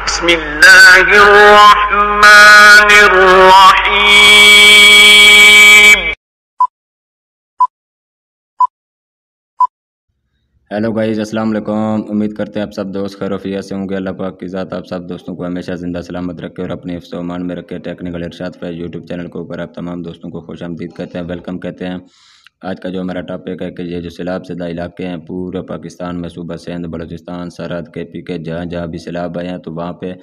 بسم اللہ الرحمن الرحیم۔ ہیلو گائز، السلام علیکم۔ امید کرتے ہیں آپ سب دوست خیر و عافیت سے ہوں گے۔ اللہ پاک کی ذات آپ سب دوستوں کو ہمیشہ زندہ سلامت رکھے اور اپنے حفظ و امان میں رکھے۔ ٹیکنیکل ارشاد فیض یوٹیوب چینل کے اوپر آپ تمام دوستوں کو خوش آمدید کہتے ہیں، ویلکم کہتے ہیں۔ آج کا جو ہمارا ٹاپک ہے کہ یہ جو سیلاب زدہ علاقے ہیں پورے پاکستان میں، صوبہ سندھ، بلوچستان، سرحد KP کے جہاں بھی سیلاب آئے ہیں، تو وہاں پہ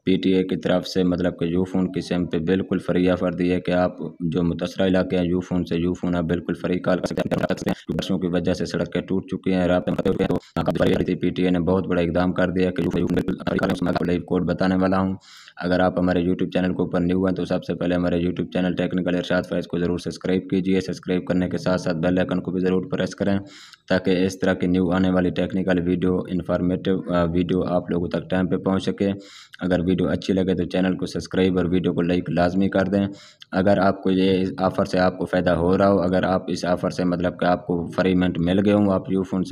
PTA کی طرف سے مطلب کہ یو فون کی سم پہ بالکل فری آفر دی ہے کہ آپ جو متاثرہ علاقے ہیں یو فون آپ بالکل فری کال کر سکتے ہیں۔ بارشوں کی وجہ سے سڑکیں ٹوٹ چکی ہیں، رابطے PTA نے بہت بڑا اقدام کر دیا کہ کوڈ بتانے والا ہوں۔ اگر آپ ہمارے یوٹیوب چینل کے اوپر نیو ہیں تو سب سے پہلے ہمارے یوٹیوب چینل ٹیکنیکل ارشاد فیض کو ضرور سبسکرائب کیجیے۔ سبسکرائب کرنے کے ساتھ ساتھ بیل آئیکن کو بھی ضرور پریس کریں تاکہ اس طرح کی نیو آنے والی ٹیکنیکل ویڈیو، انفارمیٹیو ویڈیو آپ لوگوں تک ٹائم پہ پہنچ سکے۔ اگر ویڈیو اچھی لگے تو چینل کو سبسکرائب اور ویڈیو کو لائک لازمی کر دیں۔ اگر آپ کو یہ آفر سے آپ کو فائدہ ہو رہا ہو، اگر آپ اس آفر سے مطلب کہ آپ کو فری منٹ مل گئے ہوں، آپ یو فون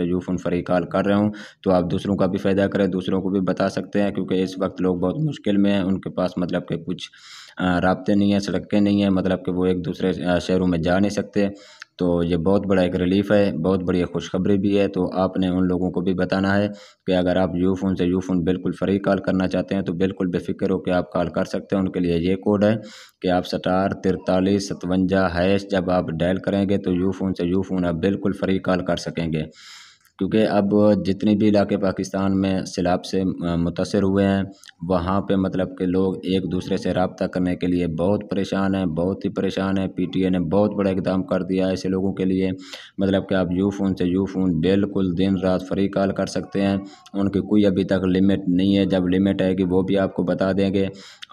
فری کال کر رہے ہوں، تو آپ دوسروں کا بھی فائدہ کریں، دوسروں کو بھی بتا سکتے ہیں، کیونکہ اس وقت لوگ بہت مشکل میں ہیں، ان کے پاس مطلب کہ کچھ رابطے نہیں ہیں، سڑکیں نہیں ہیں، مطلب کہ وہ ایک دوسرے شہروں میں جا نہیں سکتے۔ تو یہ بہت بڑا ایک ریلیف ہے، بہت بڑی خوشخبری بھی ہے۔ تو آپ نے ان لوگوں کو بھی بتانا ہے کہ اگر آپ یو فون بالکل فری کال کرنا چاہتے ہیں تو بالکل بے فکر ہو کہ آپ کال کر سکتے ہیں۔ ان کے لیے یہ کوڈ ہے کہ آپ *4357# جب آپ ڈائل کریں گے تو یو فون آپ بالکل فری کال کر سکیں گے، کیونکہ اب جتنے بھی علاقے پاکستان میں سیلاب سے متاثر ہوئے ہیں وہاں پہ مطلب کہ لوگ ایک دوسرے سے رابطہ کرنے کے لیے بہت پریشان ہیں، بہت ہی پریشان ہیں۔ PTA نے بہت بڑا اقدام کر دیا ہے ایسے لوگوں کے لیے، مطلب کہ آپ یو فون بالکل دن رات فری کال کر سکتے ہیں۔ ان کی کوئی ابھی تک لمٹ نہیں ہے، جب لمٹ آئے گی وہ بھی آپ کو بتا دیں گے۔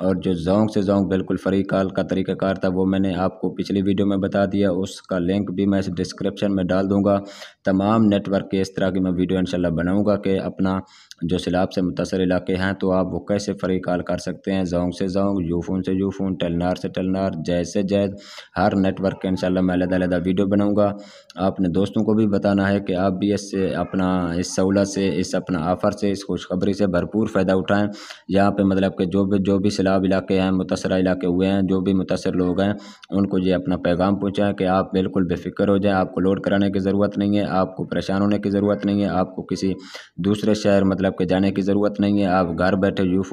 اور جو زونگ سے زونگ بالکل فری کال کا طریقہ کار تھا وہ میں نے آپ کو پچھلی ویڈیو میں بتا دیا، اس کا لنک بھی میں اس ڈسکرپشن میں ڈال دوں گا۔ تمام نیٹ ورک کے اس طرح کی میں ویڈیو انشاءاللہ بناؤں گا کہ اپنا جو سیلاب سے متاثر علاقے ہیں تو آپ وہ کیسے فری کال کر سکتے ہیں، زونگ سے زونگ، یو فون ٹیلنار سے ٹیلنار، جیز سے جیز، ہر نیٹ ورک کے انشاءاللہ میں علیحدہ ویڈیو بناؤں گا۔ آپ نے دوستوں کو بھی بتانا ہے کہ آپ بھی اس سے اپنا اس سہولت سے، اس اپنا آفر سے، اس خوشخبری سے بھرپور فائدہ اٹھائیں۔ یہاں پہ مطلب کہ جو بھی سیلاب علاقے ہیں، متاثرہ علاقے ہوئے ہیں، جو بھی متاثر لوگ ہیں ان کو یہ اپنا پیغام پہنچائیں کہ آپ بالکل بے فکر ہو جائیں، آپ کو لوڈ کرانے کی ضرورت نہیں ہے، آپ کو پریشان ہونے کی ضرورت نہیں ہے، آپ کو کسی دوسرے شہر مطلب کہ جانے کی ضرورت نہیں ہے۔ آپ گھر بیٹھے یو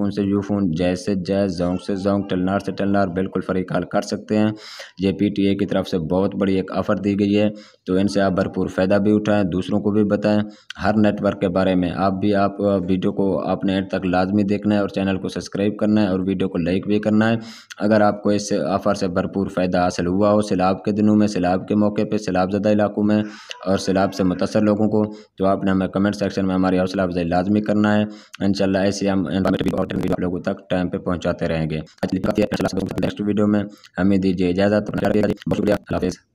فون، جیز سے جیز، زونگ سے زونگ، ٹیلنار سے ٹیلنار بالکل فری کال کر سکتے ہیں۔ یہ PTA کی طرف سے بہت بڑی ایک آفر دی گئی ہے، تو ان سے آپ بھرپور فائدہ بھی اٹھائیں، دوسروں کو بھی بتائیں ہر نیٹ ورک کے بارے میں۔ آپ ویڈیو کو آپ نے اینڈ تک لازمی دیکھنا ہے اور چینل کو سبسکرائب کرنا ہے اور ویڈیو کو لائک بھی کرنا ہے۔ اگر آپ کو اس آفر سے بھرپور فائدہ حاصل ہوا ہو سیلاب کے دنوں میں، سیلاب کے موقع پہ، سیلاب زدہ علاقوں میں اور سیلاب سے متاثر لوگوں کو، تو آپ نے ہمیں کمنٹ سیکشن میں ہماری حوصلہ افزائی لازمی کرنا ہے۔ انشاءاللہ ایسے ہم آپ لوگوں تک ٹائم پہ پہنچاتے رہیں گے۔ نیکسٹ ویڈیو میں ہمیں دیجیے اجازت۔ بہت شکریہ، اللہ حافظ۔